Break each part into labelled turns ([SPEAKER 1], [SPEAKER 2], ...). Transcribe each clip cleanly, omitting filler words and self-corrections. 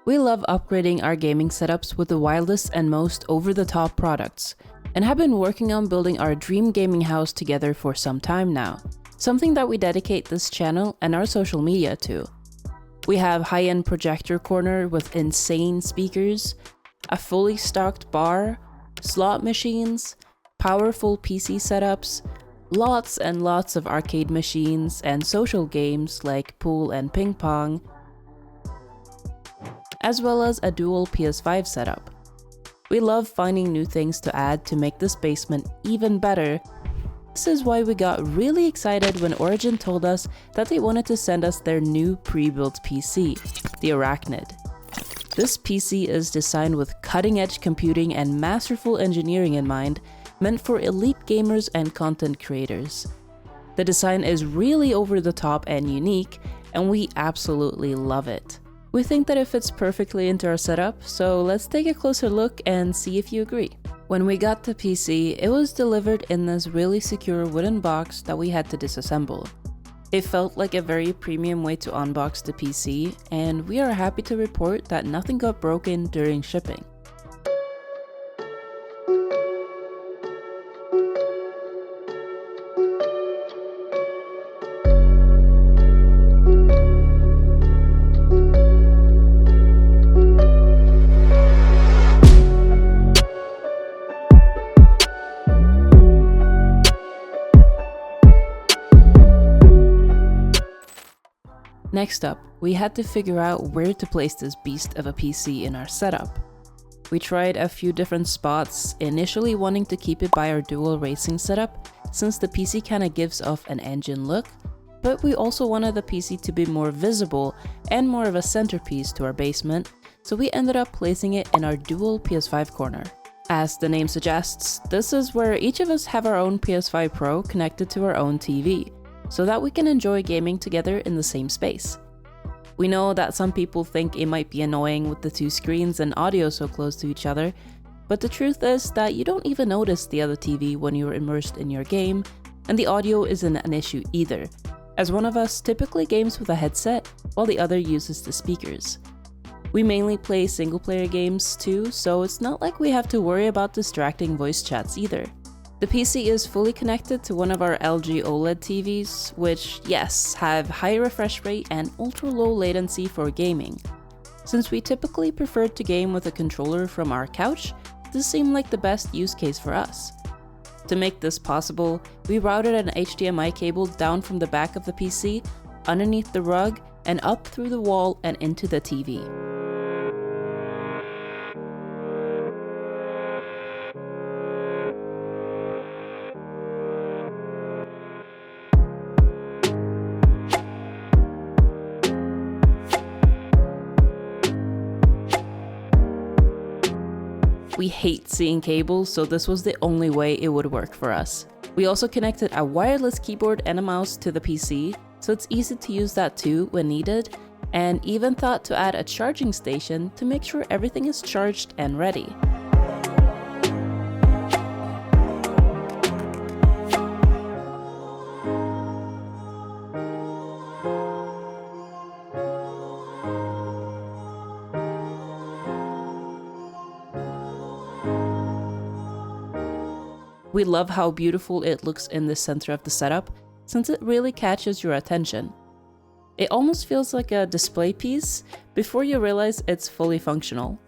[SPEAKER 1] We love upgrading our gaming setups with the wildest and most over-the-top products, and have been working on building our dream gaming house together for some time now, something that we dedicate this channel and our social media to. We have high-end projector corner with insane speakers, a fully stocked bar, slot machines, powerful PC setups, lots and lots of arcade machines and social games like pool and ping pong, as well as a dual PS5 setup. We love finding new things to add to make this basement even better. This is why we got really excited when Origin told us that they wanted to send us their new pre-built PC, the Arachnid. This PC is designed with cutting-edge computing and masterful engineering in mind, meant for elite gamers and content creators. The design is really over the top and unique, and we absolutely love it. We think that it fits perfectly into our setup, so let's take a closer look and see if you agree. When we got the PC, it was delivered in this really secure wooden box that we had to disassemble. It felt like a very premium way to unbox the PC, and we are happy to report that nothing got broken during shipping. Next up, we had to figure out where to place this beast of a PC in our setup. We tried a few different spots, initially wanting to keep it by our dual racing setup, since the PC kinda gives off an engine look, but we also wanted the PC to be more visible and more of a centerpiece to our basement, so we ended up placing it in our dual PS5 corner. As the name suggests, this is where each of us have our own PS5 Pro connected to our own TV, so that we can enjoy gaming together in the same space. We know that some people think it might be annoying with the two screens and audio so close to each other, but the truth is that you don't even notice the other TV when you're immersed in your game, and the audio isn't an issue either, as one of us typically games with a headset while the other uses the speakers. We mainly play single-player games too, so it's not like we have to worry about distracting voice chats either. The PC is fully connected to one of our LG OLED TVs, which, yes, have high refresh rate and ultra-low latency for gaming. Since we typically prefer to game with a controller from our couch, this seemed like the best use case for us. To make this possible, we routed an HDMI cable down from the back of the PC, underneath the rug, and up through the wall and into the TV. We hate seeing cables, so this was the only way it would work for us. We also connected a wireless keyboard and a mouse to the PC, so it's easy to use that too when needed, and even thought to add a charging station to make sure everything is charged and ready. We love how beautiful it looks in the center of the setup, since it really catches your attention. It almost feels like a display piece before you realize it's fully functional.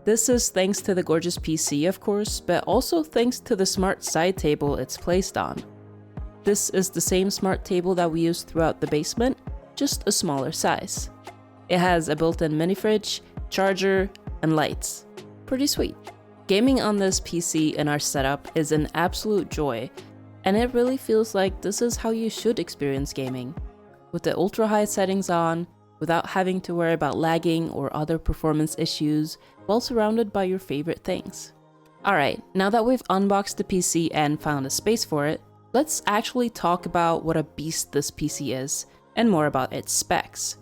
[SPEAKER 1] This is thanks to the gorgeous PC, of course, but also thanks to the smart side table it's placed on. This is the same smart table that we use throughout the basement, just a smaller size. It has a built-in mini fridge, charger, and lights. Pretty sweet. Gaming on this PC in our setup is an absolute joy, and it really feels like this is how you should experience gaming, with the ultra high settings on, without having to worry about lagging or other performance issues, while surrounded by your favorite things. Alright, now that we've unboxed the PC and found a space for it, let's actually talk about what a beast this PC is, and more about its specs.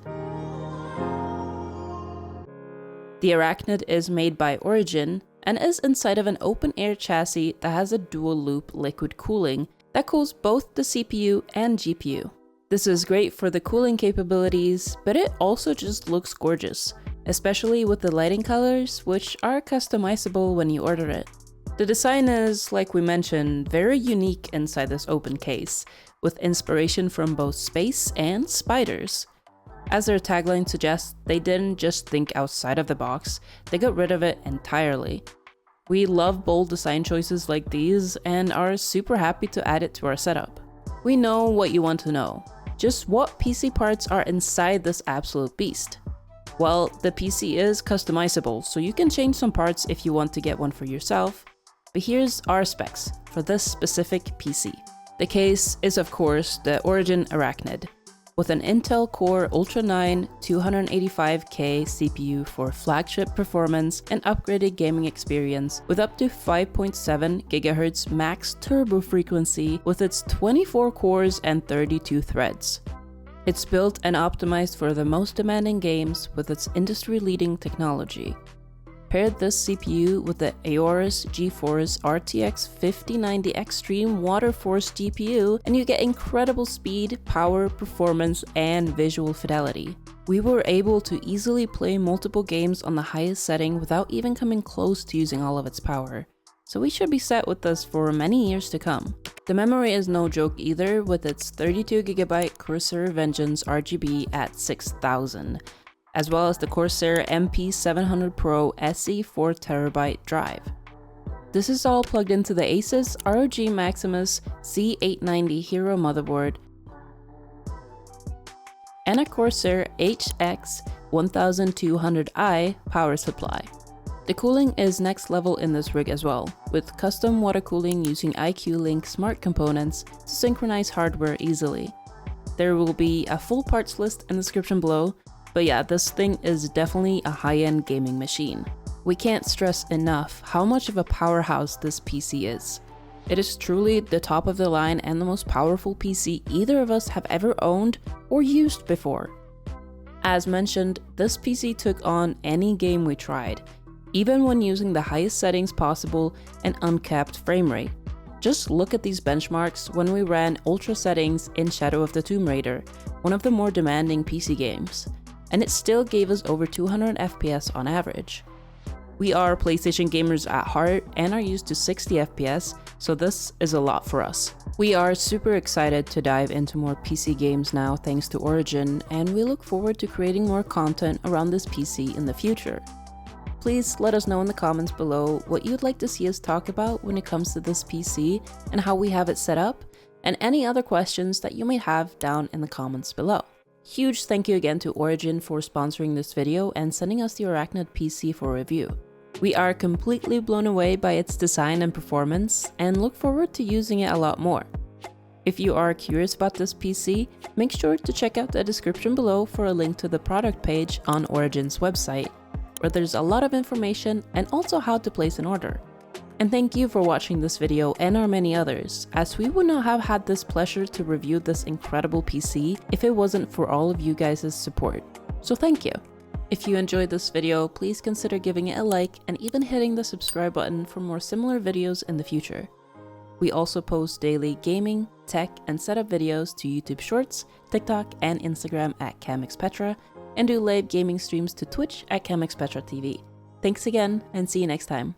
[SPEAKER 1] The Arachnid is made by Origin, and is inside of an open-air chassis that has a dual-loop liquid cooling that cools both the CPU and GPU. This is great for the cooling capabilities, but it also just looks gorgeous. especially with the lighting colors, which are customizable when you order it. The design is, like we mentioned, very unique inside this open case, with inspiration from both space and spiders. As their tagline suggests, they didn't just think outside of the box, they got rid of it entirely. We love bold design choices like these and are super happy to add it to our setup. We know what you want to know. Just what PC parts are inside this absolute beast? Well, the PC is customizable, so you can change some parts if you want to get one for yourself. But here's our specs for this specific PC. The case is of course the ORIGIN Arachnid, with an Intel Core Ultra 9 285K CPU for flagship performance and upgraded gaming experience with up to 5.7 GHz max turbo frequency with its 24 cores and 32 threads. It's built and optimized for the most demanding games with its industry-leading technology. Paired this CPU with the AORUS GeForce RTX 5090 XTREME WATERFORCE GPU, and you get incredible speed, power, performance, and visual fidelity. We were able to easily play multiple games on the highest setting without even coming close to using all of its power, so we should be set with this for many years to come. The memory is no joke either, with its 32GB Corsair Vengeance RGB at 6000. As well as the Corsair MP700 Pro SE 4TB drive. This is all plugged into the ASUS ROG MAXIMUS C890 Hero motherboard and a Corsair HX 1200i power supply. The cooling is next level in this rig as well, with custom water cooling using iCUE Link smart components to synchronize hardware easily. There will be a full parts list in the description below. But yeah, this thing is definitely a high-end gaming machine. We can't stress enough how much of a powerhouse this PC is. It is truly the top of the line and the most powerful PC either of us have ever owned or used before. As mentioned, this PC took on any game we tried, even when using the highest settings possible and uncapped frame rate. Just look at these benchmarks when we ran ultra settings in Shadow of the Tomb Raider, one of the more demanding PC games. And it still gave us over 200 FPS on average. We are PlayStation gamers at heart and are used to 60 FPS, so this is a lot for us. We are super excited to dive into more PC games now thanks to Origin, and we look forward to creating more content around this PC in the future. Please let us know in the comments below what you'd like to see us talk about when it comes to this PC and how we have it set up, and any other questions that you may have down in the comments below. Huge thank you again to Origin for sponsoring this video and sending us the Arachnid PC for review. We are completely blown away by its design and performance and look forward to using it a lot more. If you are curious about this PC, make sure to check out the description below for a link to the product page on Origin's website, where there's a lot of information and also how to place an order. And thank you for watching this video and our many others, as we would not have had this pleasure to review this incredible PC if it wasn't for all of you guys' support. So thank you. If you enjoyed this video, please consider giving it a like and even hitting the subscribe button for more similar videos in the future. We also post daily gaming, tech, and setup videos to YouTube Shorts, TikTok, and Instagram at CamXPetra, and do live gaming streams to Twitch at CamXPetra TV. Thanks again, and see you next time.